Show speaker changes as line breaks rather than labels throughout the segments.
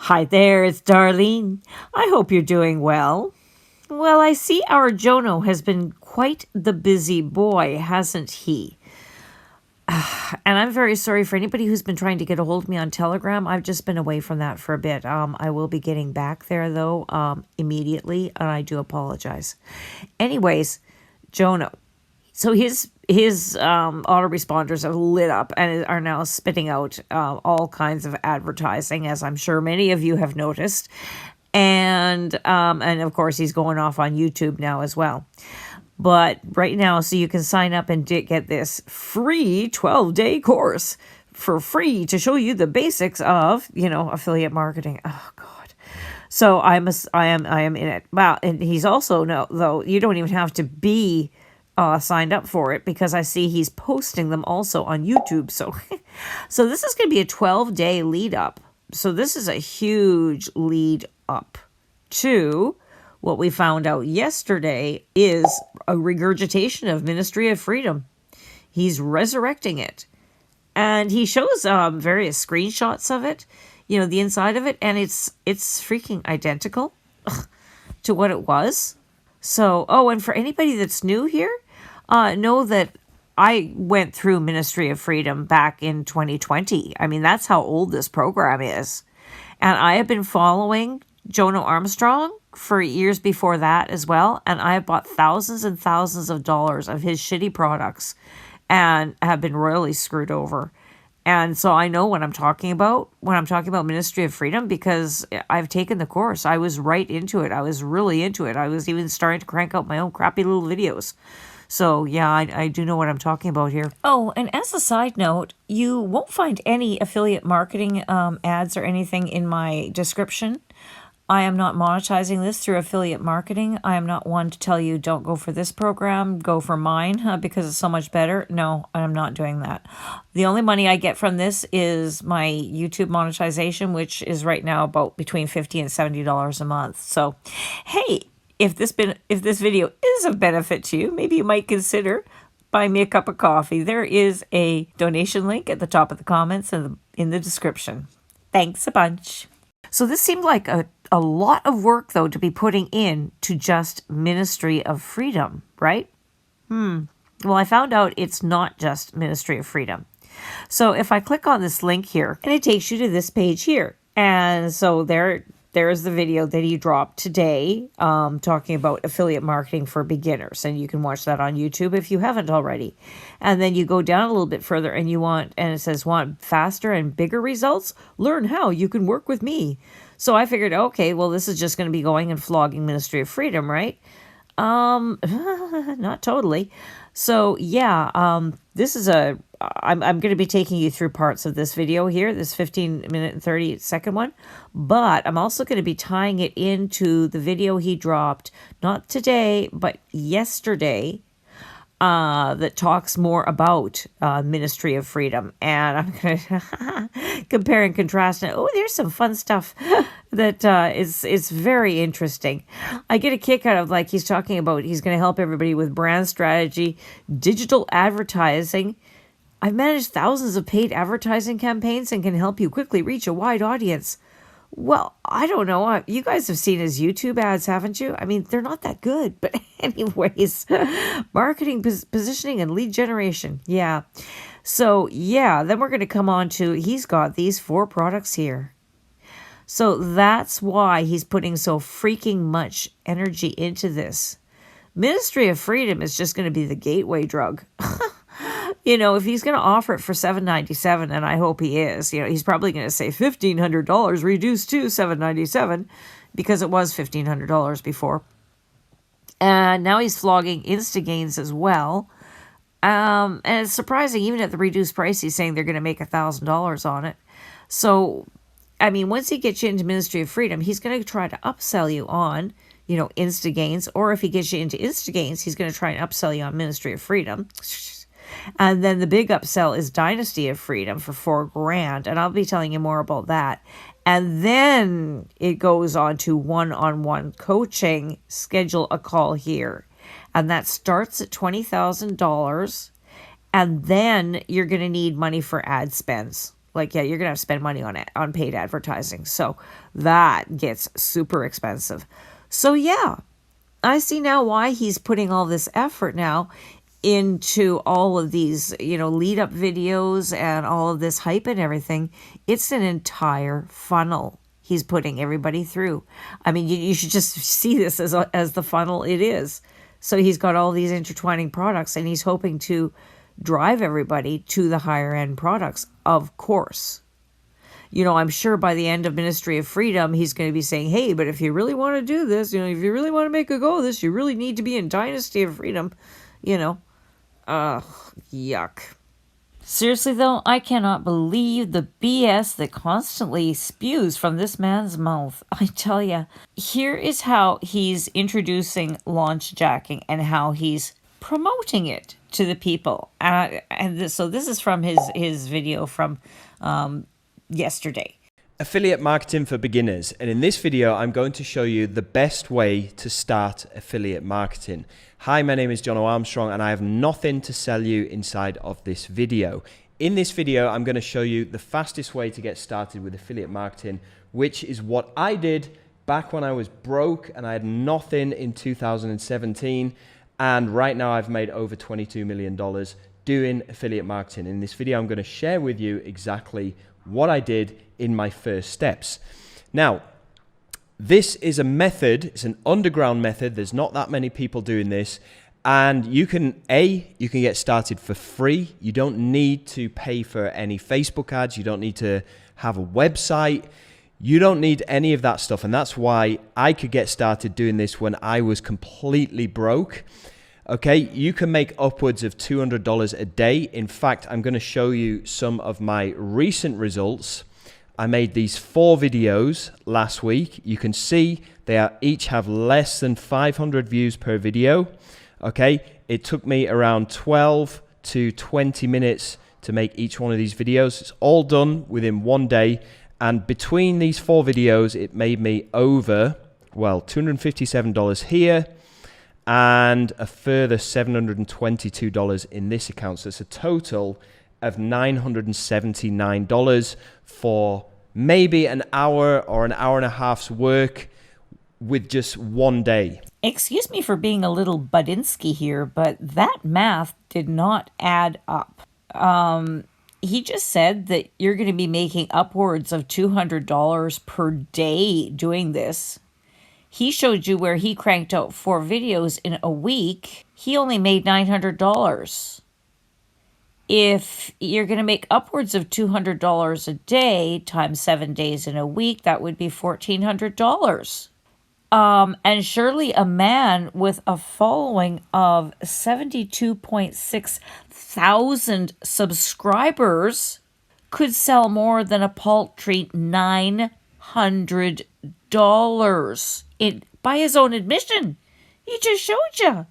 Hi there, it's Darlene. I hope you're doing well. Well, I see our Jono has been quite the busy boy, hasn't he? And I'm very sorry for anybody who's been trying to get a hold of me on Telegram. I've just been away from that for a bit. I will be getting back there, though, immediately, and I do apologize. Anyways, Jono. So his autoresponders are lit up and are now spitting out all kinds of advertising, as I'm sure many of you have noticed. And of course, he's going off on YouTube now as well. But right now, so you can sign up and get this free 12-day course for free to show you the basics of, affiliate marketing. Oh, God. So I am in it. Wow. And he's also, though, you don't even have to be signed up for it, because I see he's posting them also on YouTube. So this is going to be a 12-day lead up. So this is a huge lead up to what we found out yesterday is a regurgitation of Ministry of Freedom. He's resurrecting it. And he shows various screenshots of it, the inside of it, and it's freaking identical to what it was. So, and for anybody that's new here, know that I went through Ministry of Freedom back in 2020. I mean, that's how old this program is. And I have been following Jono Armstrong for years before that as well. And I have bought thousands and thousands of dollars of his shitty products and have been royally screwed over. And so I know what I'm talking about when I'm talking about Ministry of Freedom, because I've taken the course. I was right into it. I was really into it. I was even starting to crank out my own crappy little videos. So, yeah, I do know what I'm talking about here. Oh, and as a side note, you won't find any affiliate marketing ads or anything in my description. I am not monetizing this through affiliate marketing. I am not one to tell you, don't go for this program, go for mine because it's so much better. No, I'm not doing that. The only money I get from this is my YouTube monetization, which is right now about between $50 and $70 a month. So, hey, if this video is of benefit to you, maybe you might consider buying me a cup of coffee. There is a donation link at the top of the comments and in the description. Thanks a bunch. So this seemed like a lot of work, though, to be putting in to just Ministry of Freedom, right? Well, I found out it's not just Ministry of Freedom. So if I click on this link here, and it takes you to this page here. And so there's the video that he dropped today talking about affiliate marketing for beginners. And you can watch that on YouTube if you haven't already. And then you go down a little bit further and it says, want faster and bigger results? Learn how you can work with me. So I figured, okay, well, this is just going to be going and flogging Ministry of Freedom, right? Not totally. So yeah, this is I'm going to be taking you through parts of this video here, this 15-minute and 30-second one, but I'm also going to be tying it into the video he dropped, not today, but yesterday, that talks more about Ministry of Freedom. And I'm going to compare and contrast. And, there's some fun stuff that is very interesting. I get a kick out of, he's talking about he's going to help everybody with brand strategy, digital advertising. I've managed thousands of paid advertising campaigns and can help you quickly reach a wide audience. Well, I don't know. You guys have seen his YouTube ads, haven't you? I mean, they're not that good. But anyways, marketing, positioning, and lead generation. Yeah. So, yeah, then we're going to come on to, he's got these 4 products here. So that's why he's putting so freaking much energy into this. Ministry of Freedom is just going to be the gateway drug. If he's going to offer it for $7.97, and I hope he is, he's probably going to say $1,500 reduced to $7.97 because it was $1,500 before. And now he's flogging instagains as well. And it's surprising, even at the reduced price, he's saying they're going to make $1,000 on it. So, I mean, once he gets you into Ministry of Freedom, he's going to try to upsell you on, instagains. Or if he gets you into instagains, he's going to try and upsell you on Ministry of Freedom. And then the big upsell is Dynasty of Freedom for $4,000. And I'll be telling you more about that. And then it goes on to one-on-one coaching. Schedule a call here. And that starts at $20,000. And then you're going to need money for ad spends. Like, yeah, you're going to have to spend money on it, on paid advertising. So that gets super expensive. So yeah, I see now why he's putting all this effort now into all of these, lead up videos and all of this hype and everything. It's an entire funnel he's putting everybody through. I mean, you should just see this as the funnel it is. So he's got all these intertwining products, and he's hoping to drive everybody to the higher end products, of course. I'm sure by the end of Ministry of Freedom, he's going to be saying, hey, but if you really want to do this, if you really want to make a go of this, you really need to be in Dynasty of Freedom, yuck. Seriously, though, I cannot believe the BS that constantly spews from this man's mouth. I tell ya. Here is how he's introducing launch jacking and how he's promoting it to the people. So this is from his video from yesterday.
Affiliate marketing for beginners. And in this video, I'm going to show you the best way to start affiliate marketing. Hi, my name is Jono Armstrong, and I have nothing to sell you inside of this video. In this video, I'm going to show you the fastest way to get started with affiliate marketing, which is what I did back when I was broke and I had nothing in 2017. And right now I've made over $22 million doing affiliate marketing. In this video, I'm going to share with you exactly what I did in my first steps. Now, this is a method, it's an underground method. There's not that many people doing this. And you can get started for free. You don't need to pay for any Facebook ads. You don't need to have a website. You don't need any of that stuff. And that's why I could get started doing this when I was completely broke. Okay, you can make upwards of $200 a day. In fact, I'm going to show you some of my recent results. I made these 4 videos last week. You can see they each have less than 500 views per video. Okay, it took me around 12 to 20 minutes to make each one of these videos. It's all done within one day. And between these 4 videos, it made me over, $257 here and a further $722 in this account. So it's a total of $979 for maybe an hour or an hour and a half's work with just one day.
Excuse me for being a little Budinsky here, but that math did not add up. He just said that you're going to be making upwards of $200 per day doing this. He showed you where he cranked out 4 videos in a week. He only made $900. If you're going to make upwards of $200 a day times 7 days in a week, that would be $1,400. And surely a man with a following of 72.6 thousand subscribers could sell more than a paltry $900 by his own admission. He just showed you.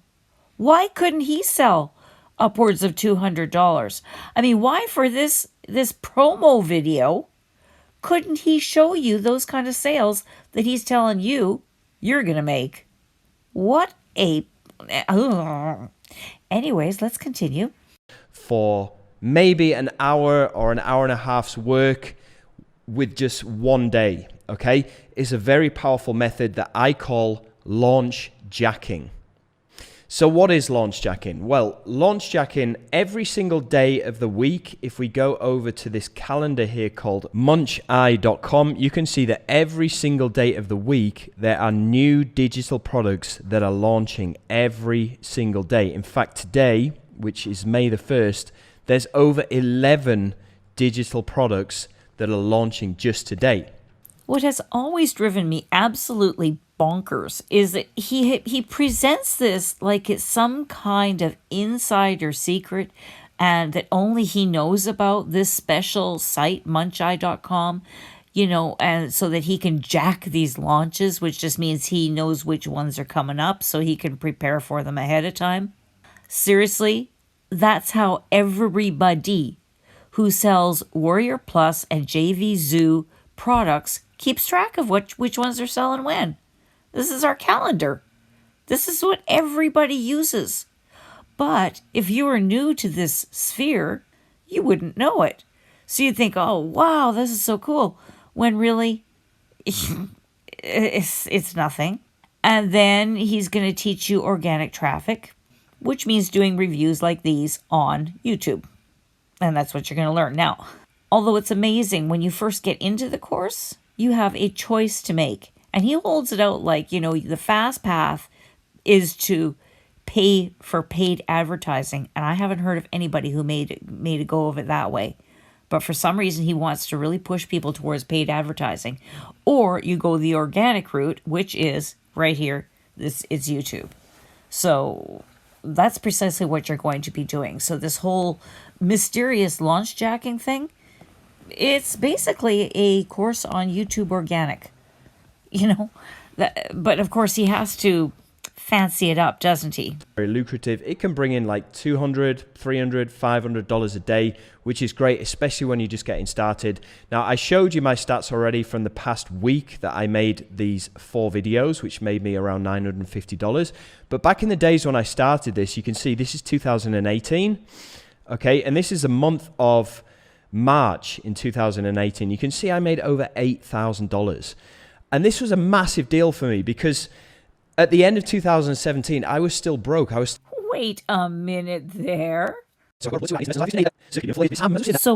Why couldn't he sell upwards of $200? I mean, why for this promo video couldn't he show you those kind of sales that he's telling you you're going to make? What a... Anyways, let's continue.
For maybe an hour or an hour and a half's work with just one day, okay? It's a very powerful method that I call launch jacking. So what is launch jacking? Well, launch jacking every single day of the week. If we go over to this calendar here called muncheye.com, you can see that every single day of the week, there are new digital products that are launching every single day. In fact, today, which is May the 1st, there's over 11 digital products that are launching just today.
What has always driven me absolutely bonkers is that he presents this like it's some kind of insider secret and that only he knows about, this special site, muncheye.com, and so that he can jack these launches, which just means he knows which ones are coming up so he can prepare for them ahead of time. Seriously, that's how everybody who sells Warrior Plus and JV Zoo products keeps track of which ones are selling when. This is our calendar. This is what everybody uses. But if you are new to this sphere, you wouldn't know it. So you think, oh, wow, this is so cool. When really, it's nothing. And then he's going to teach you organic traffic, which means doing reviews like these on YouTube. And that's what you're going to learn. Now, although it's amazing, when you first get into the course, you have a choice to make. And he holds it out like, the fast path is to pay for paid advertising. And I haven't heard of anybody who made a go of it that way. But for some reason, he wants to really push people towards paid advertising. Or you go the organic route, which is right here. It's YouTube. So that's precisely what you're going to be doing. So this whole mysterious launch jacking thing, it's basically a course on YouTube organic. But of course he has to fancy it up, doesn't he?
Very lucrative. It can bring in like $200, $300, $500 a day, which is great, especially when you're just getting started. Now, I showed you my stats already from the past week that I made these 4 videos, which made me around $950. But back in the days when I started this, you can see this is 2018. Okay, and this is the month of March in 2018. You can see I made over $8,000. And this was a massive deal for me because at the end of 2017, I was still broke.
Wait a minute there. So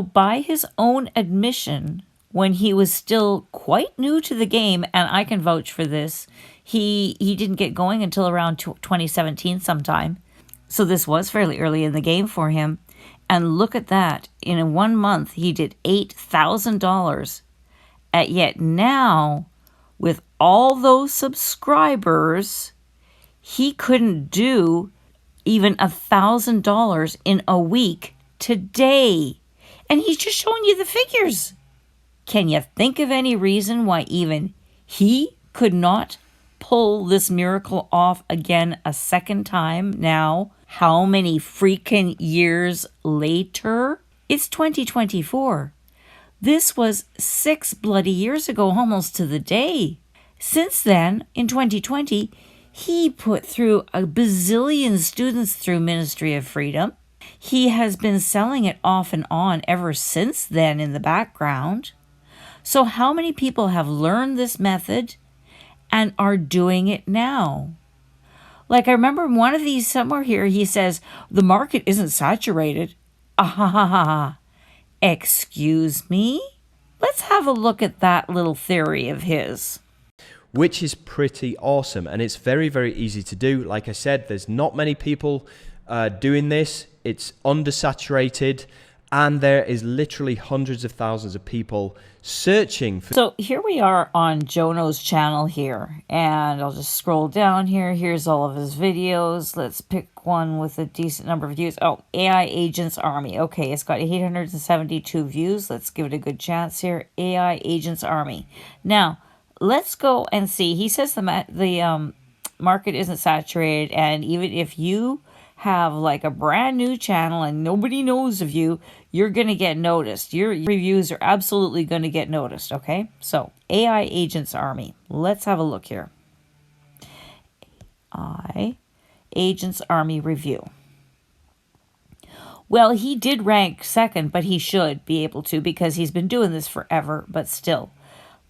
by his own admission, when he was still quite new to the game, and I can vouch for this, he didn't get going until around 2017 sometime. So this was fairly early in the game for him. And look at that. In 1 month, he did $8,000. And yet now, with all those subscribers, he couldn't do even $1,000 in a week today. And he's just showing you the figures. Can you think of any reason why even he could not pull this miracle off again a second time now? How many freaking years later? It's 2024. This was 6 bloody years ago, almost to the day. Since then, in 2020, he put through a bazillion students through Ministry of Freedom. He has been selling it off and on ever since then in the background. So how many people have learned this method and are doing it now? Like I remember one of these somewhere here, he says, the market isn't saturated. Excuse me? Let's have a look at that little theory of his.
Which is pretty awesome. And it's very, very easy to do. Like I said, there's not many people doing this. It's undersaturated. And there is literally hundreds of thousands of people searching for...
So here we are on Jono's channel here. And I'll just scroll down here. Here's all of his videos. Let's pick one with a decent number of views. Oh, AI Agents Army. Okay, it's got 872 views. Let's give it a good chance here. AI Agents Army. Now, let's go and see. He says the market isn't saturated. And even if you have like a brand new channel and nobody knows of you, you're going to get noticed. Your reviews are absolutely going to get noticed, okay? So, AI Agents Army. Let's have a look here. AI Agents Army Review. Well, he did rank second, but he should be able to because he's been doing this forever, but still.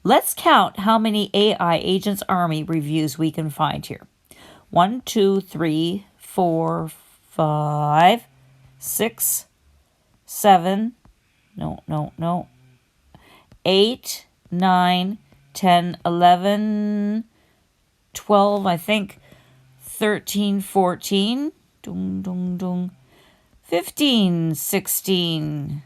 Let's count how many AI Agents Army reviews we can find here. 1, 2, 3, 4, 5, 6, 7, 8, 9, 10, 11, 12, I think, 13, 14, 15, 16,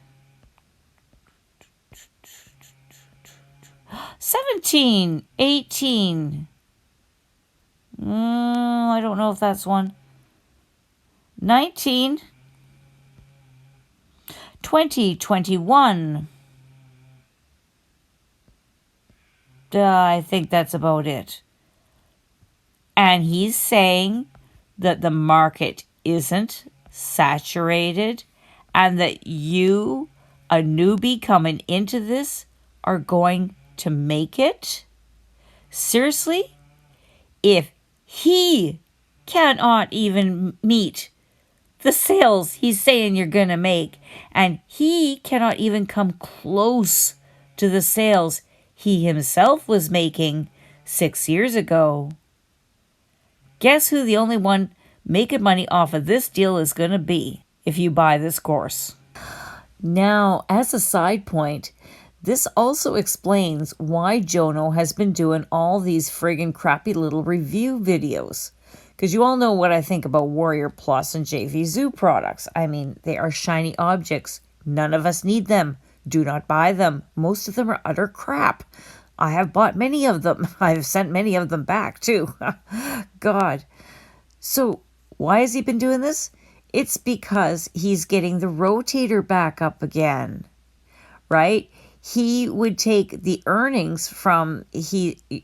17, 18, I don't know if that's one, 19, 20, 21. I think that's about it. And he's saying that the market isn't saturated and that you, a newbie coming into this, are going to make it? Seriously? If he cannot even meet the sales he's saying you're going to make. And he cannot even come close to the sales he himself was making 6 years ago. Guess who the only one making money off of this deal is going to be if you buy this course? Now, as a side point, this also explains why Jono has been doing all these friggin' crappy little review videos. Because you all know what I think about Warrior Plus and JV Zoo products. I mean, they are shiny objects. None of us need them. Do not buy them. Most of them are utter crap. I have bought many of them. I've sent many of them back, too. God. So, why has he been doing this? It's because he's getting the rotator back up again, right? He would take the earnings from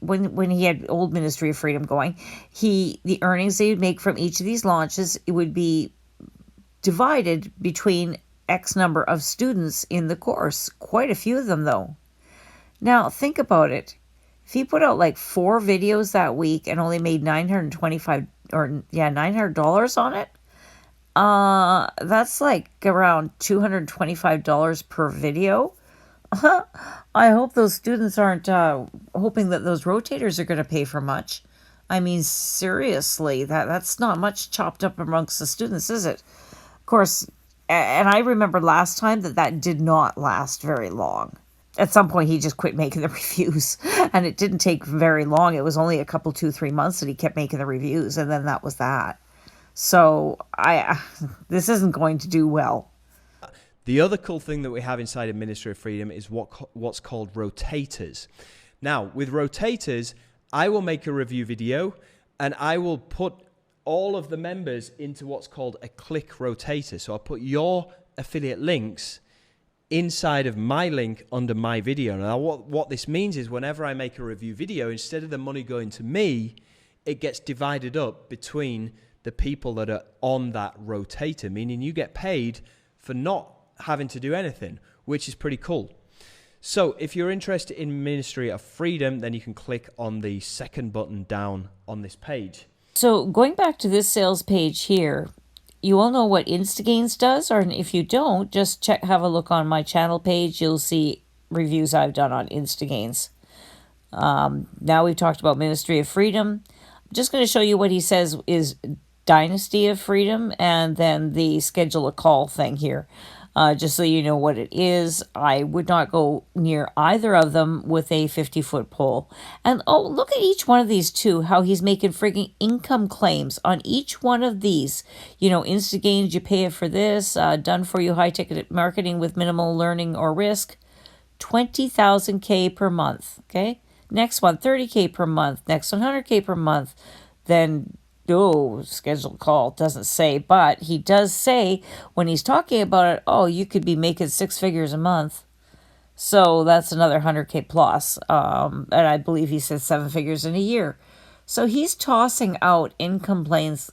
when he had old Ministry of Freedom going, the earnings they would make from each of these launches, it would be divided between X number of students in the course. Quite a few of them, though. Now, think about it. If he put out like 4 videos that week and only made $925 on it, that's like around $225 per video. I hope those students aren't hoping that those rotators are going to pay for much. I mean, seriously, that's not much chopped up amongst the students, is it? Of course, and I remember last time that did not last very long. At some point, he just quit making the reviews, and it didn't take very long. It was only a couple, 2-3 months that he kept making the reviews, and then that was that. So this isn't going to do well.
The other cool thing that we have inside of Ministry of Freedom is what's called rotators. Now, with rotators, I will make a review video, and I will put all of the members into what's called a click rotator. So I'll put your affiliate links inside of my link under my video. Now, what this means is whenever I make a review video, instead of the money going to me, it gets divided up between the people that are on that rotator, meaning you get paid for not having to do anything, which is pretty cool. So if you're interested in Ministry of Freedom, then you can click on the second button down on this page.
So going back to this sales page here, you all know what Instagainz does, or if you don't, just have a look on my channel page. You'll see reviews I've done on Instagainz. Now we've talked about Ministry of Freedom. I'm just going to show you what he says is Dynasty of Freedom, and then the schedule a call thing here. Just so you know what it is. I would not go near either of them with a 50-foot pole. And oh, look at each one of these too, how he's making frigging income claims on each one of these. You know, instagains, you pay it for this, done for you high-ticket marketing with minimal learning or risk, 20,000 per month, okay? Next one, 30K per month. Next one, 100K per month. Then scheduled call doesn't say, but he does say when he's talking about it, you could be making 6 figures a month. So that's another 100K plus. And I believe he says 7 figures in a year. So he's tossing out income claims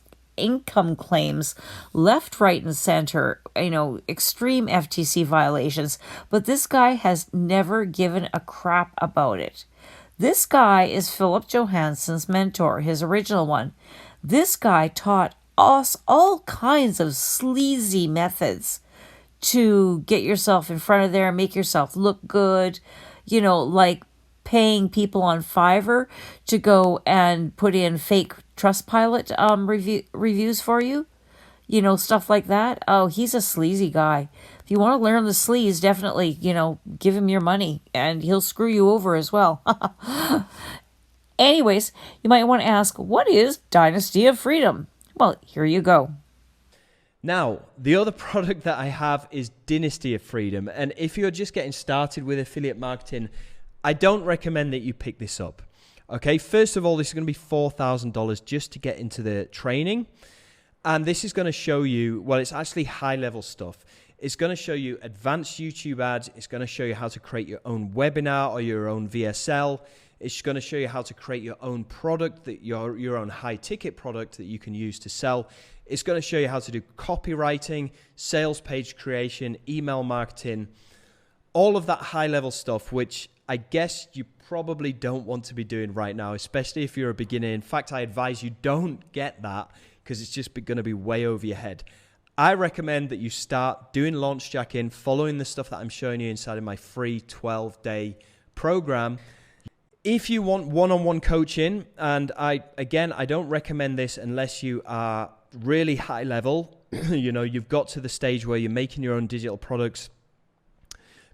left, right, and center, extreme FTC violations. But this guy has never given a crap about it. This guy is Philip Johansson's mentor, his original one. This guy taught us all kinds of sleazy methods to get yourself in front of there and make yourself look good, like paying people on Fiverr to go and put in fake Trustpilot reviews for you, stuff like that. Oh, he's a sleazy guy. If you want to learn the sleaze, definitely, give him your money and he'll screw you over as well. Anyways, you might want to ask, what is Dynasty of Freedom? Well, here you go.
Now, the other product that I have is Dynasty of Freedom. And if you're just getting started with affiliate marketing, I don't recommend that you pick this up. Okay, first of all, this is going to be $4,000 just to get into the training. And this is going to show you, well, it's actually high-level stuff. It's going to show you advanced YouTube ads. It's going to show you how to create your own webinar or your own VSL. It's going to show you how to create your own product, your own high-ticket product that you can use to sell. It's going to show you how to do copywriting, sales page creation, email marketing, all of that high-level stuff, which I guess you probably don't want to be doing right now, especially if you're a beginner. In fact, I advise you don't get that because it's just going to be way over your head. I recommend that you start doing launch jacking, following the stuff that I'm showing you inside of my free 12-day program. If you want one-on-one coaching, and I don't recommend this unless you are really high level, you've got to the stage where you're making your own digital products.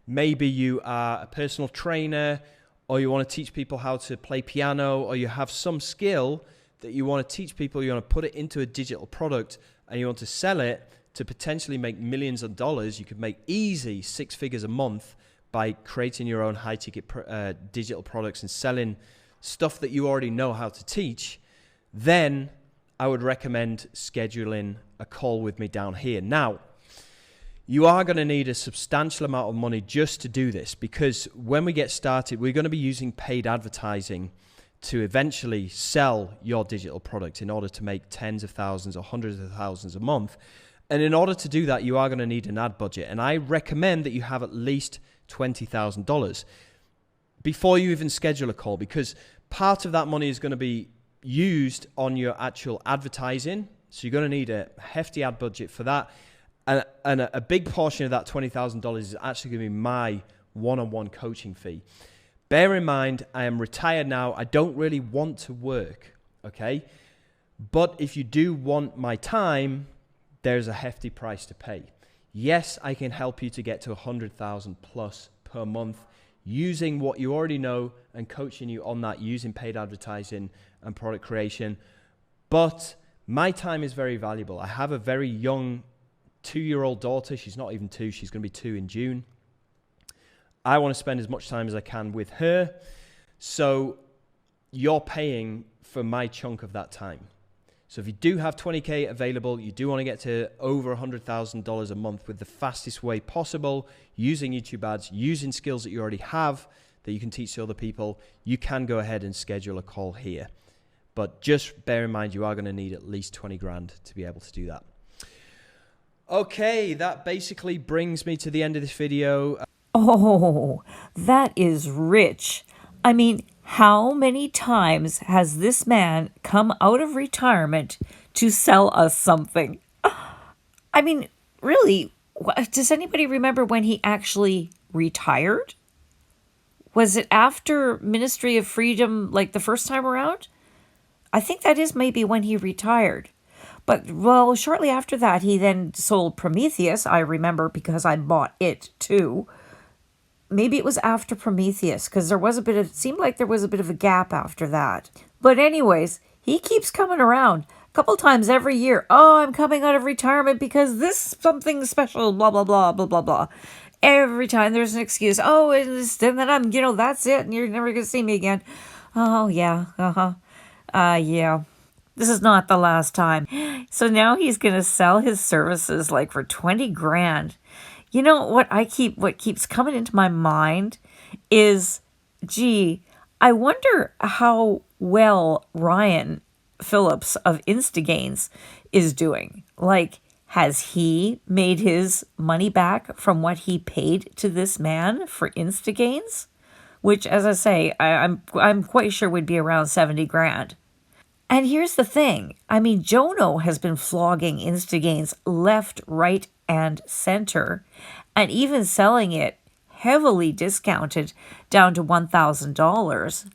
Maybe you are a personal trainer, or you want to teach people how to play piano, or you have some skill that you want to teach people, you want to put it into a digital product, and you want to sell it to potentially make millions of dollars. You could make easy 6 figures a month by creating your own high-ticket digital products and selling stuff that you already know how to teach. Then I would recommend scheduling a call with me down here. Now, you are going to need a substantial amount of money just to do this, because when we get started, we're going to be using paid advertising to eventually sell your digital product in order to make tens of thousands or hundreds of thousands a month. And in order to do that, you are going to need an ad budget. And I recommend that you have at least $20,000 before you even schedule a call, because part of that money is going to be used on your actual advertising. So you're going to need a hefty ad budget for that. And a big portion of that $20,000 is actually going to be my one-on-one coaching fee. Bear in mind, I am retired now. I don't really want to work, okay? But if you do want my time, there's a hefty price to pay. Yes, I can help you to get to 100,000 plus per month using what you already know and coaching you on that using paid advertising and product creation. But my time is very valuable. I have a very young 2-year-old daughter. She's not even 2. She's going to be 2 in June. I want to spend as much time as I can with her. So you're paying for my chunk of that time. So if you do have 20K available, you do want to get to over $100,000 a month with the fastest way possible, using YouTube ads, using skills that you already have that you can teach to other people, you can go ahead and schedule a call here. But just bear in mind, you are going to need at least 20 grand to be able to do that. Okay, that basically brings me to the end of this video.
Oh, that is rich. I mean, how many times has this man come out of retirement to sell us something? I mean, really, does anybody remember when he actually retired? Was it after Ministry of Freedom, like the first time around? I think that is maybe when he retired. But, well, shortly after that, he then sold Prometheus. I remember because I bought it too. Maybe it was after Prometheus, because it seemed like there was a bit of a gap after that. But anyways, he keeps coming around a couple times every year. Oh, I'm coming out of retirement because this something special, blah, blah, blah, blah, blah, blah. Every time there's an excuse. Oh, and then I'm, that's it, and you're never going to see me again. Oh, yeah, yeah. This is not the last time. So now he's going to sell his services like for 20 grand. You know what keeps coming into my mind is, I wonder how well Ryan Phillips of Instagains is doing. Like, has he made his money back from what he paid to this man for Instagains? Which, as I say, I'm quite sure would be around 70 grand. And here's the thing. I mean, Jono has been flogging Instagains left, right, and center, and even selling it heavily discounted down to $1,000.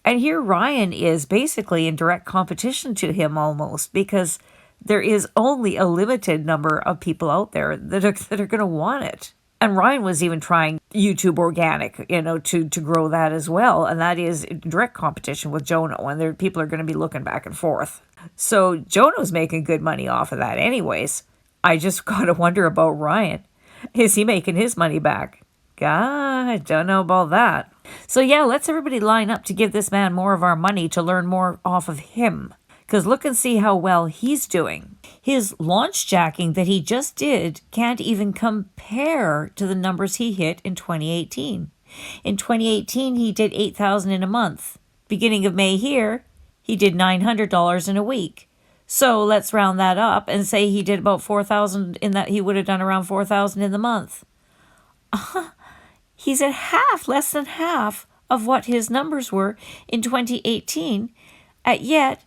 And here Ryan is basically in direct competition to him almost, because there is only a limited number of people out there that are going to want it. And Ryan was even trying YouTube organic, to grow that as well. And that is in direct competition with Jono. And people are going to be looking back and forth. So Jono's making good money off of that anyways. I just got to wonder about Ryan. Is he making his money back? God, I don't know about that. So yeah, let's everybody line up to give this man more of our money to learn more off of him. Because look and see how well he's doing. His launch jacking that he just did can't even compare to the numbers he hit in 2018. In 2018, he did $8,000 in a month. Beginning of May here, he did $900 in a week. So let's round that up and say he did about $4,000 in that. He would have done around $4,000 in the month. He's at less than half of what his numbers were in 2018. Yet,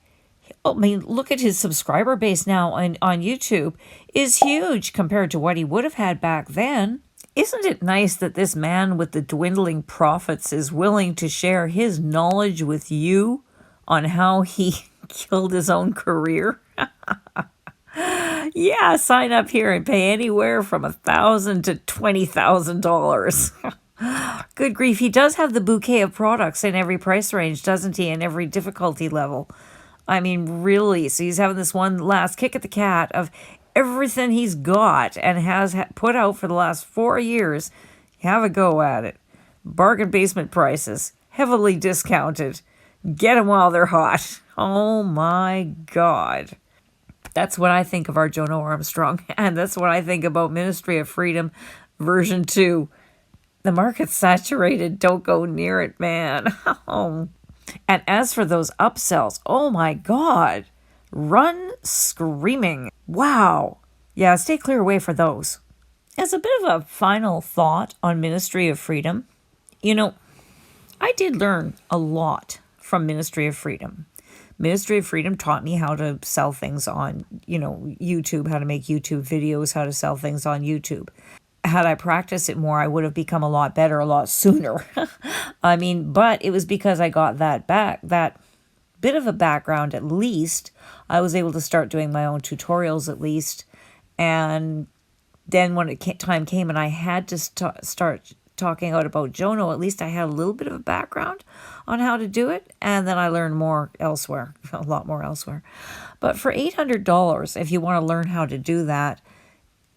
I mean, look at his subscriber base now on YouTube is huge compared to what he would have had back then. Isn't it nice that this man with the dwindling profits is willing to share his knowledge with you on how he killed his own career? Yeah, sign up here and pay anywhere from $1,000 to $20,000. Good grief, he does have the bouquet of products in every price range, doesn't he, and every difficulty level. I mean, really, so he's having this one last kick at the cat of everything he's got and has put out for the last 4 years. Have a go at it. Bargain basement prices, heavily discounted. Get them while they're hot. Oh my God. That's what I think of our Jono Armstrong, and that's what I think about Ministry of Freedom version 2. The market's saturated. Don't go near it, man. And as for those upsells, oh my God, run screaming. Wow. Yeah, stay clear away for those. As a bit of a final thought on Ministry of Freedom, I did learn a lot from Ministry of Freedom. Ministry of Freedom taught me how to sell things on, YouTube, how to make YouTube videos, how to sell things on YouTube. Had I practiced it more, I would have become a lot better a lot sooner. But it was because I got that bit of a background at least. I was able to start doing my own tutorials at least. And then when time came and I had to start talking out about Jono, at least I had a little bit of a background on how to do it, and then I learned more elsewhere, a lot more elsewhere. But for $800, if you want to learn how to do that,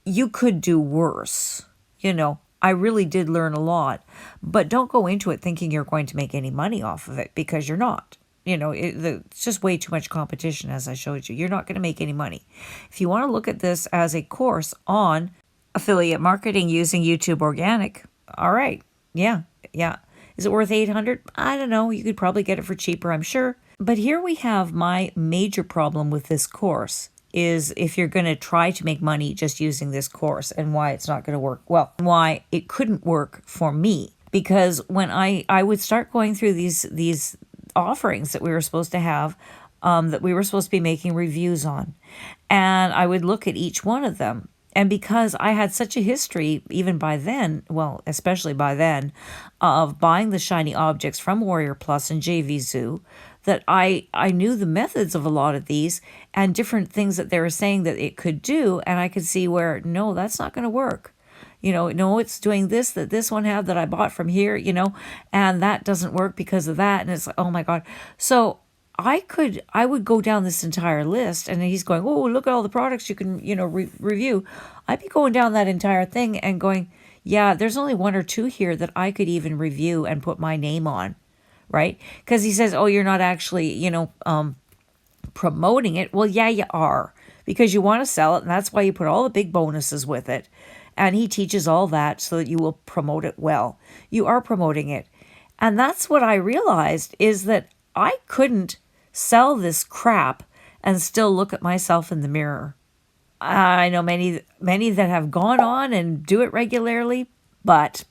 you could do worse. I really did learn a lot, but don't go into it thinking you're going to make any money off of it, because you're not. It's just way too much competition, as I showed you. You're not going to make any money. If you want to look at this as a course on affiliate marketing using YouTube Organic, all right. Yeah. Is it worth $800? I don't know. You could probably get it for cheaper, I'm sure. But here we have my major problem with this course is if you're going to try to make money just using this course, and why it's not going to work. Well, why it couldn't work for me. Because when I would start going through these offerings that we were supposed to have, that we were supposed to be making reviews on, and I would look at each one of them. And because I had such a history, even by then, well, especially by then, of buying the shiny objects from Warrior Plus and JV Zoo, that I knew the methods of a lot of these and different things that they were saying that it could do. And I could see where, no, that's not going to work. No, it's doing this, that this one had that I bought from here, and that doesn't work because of that. And it's like, oh my God. So I would go down this entire list, and he's going, oh, look at all the products you can, review. I'd be going down that entire thing and going, yeah, there's only one or two here that I could even review and put my name on, right? Because he says, oh, you're not actually, promoting it. Well, yeah, you are, because you want to sell it, and that's why you put all the big bonuses with it. And he teaches all that so that you will promote it well. You are promoting it. And that's what I realized, is that I couldn't sell this crap and still look at myself in the mirror. I know many that have gone on and do it regularly, but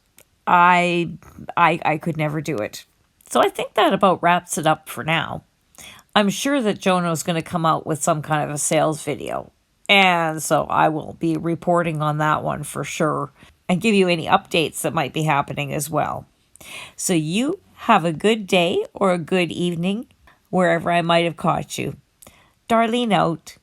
I could never do it. So I think that about wraps it up for now. I'm sure that Jono's going to come out with some kind of a sales video, and so I will be reporting on that one for sure and give you any updates that might be happening as well. So you have a good day or a good evening, wherever I might have caught you. Darlene out.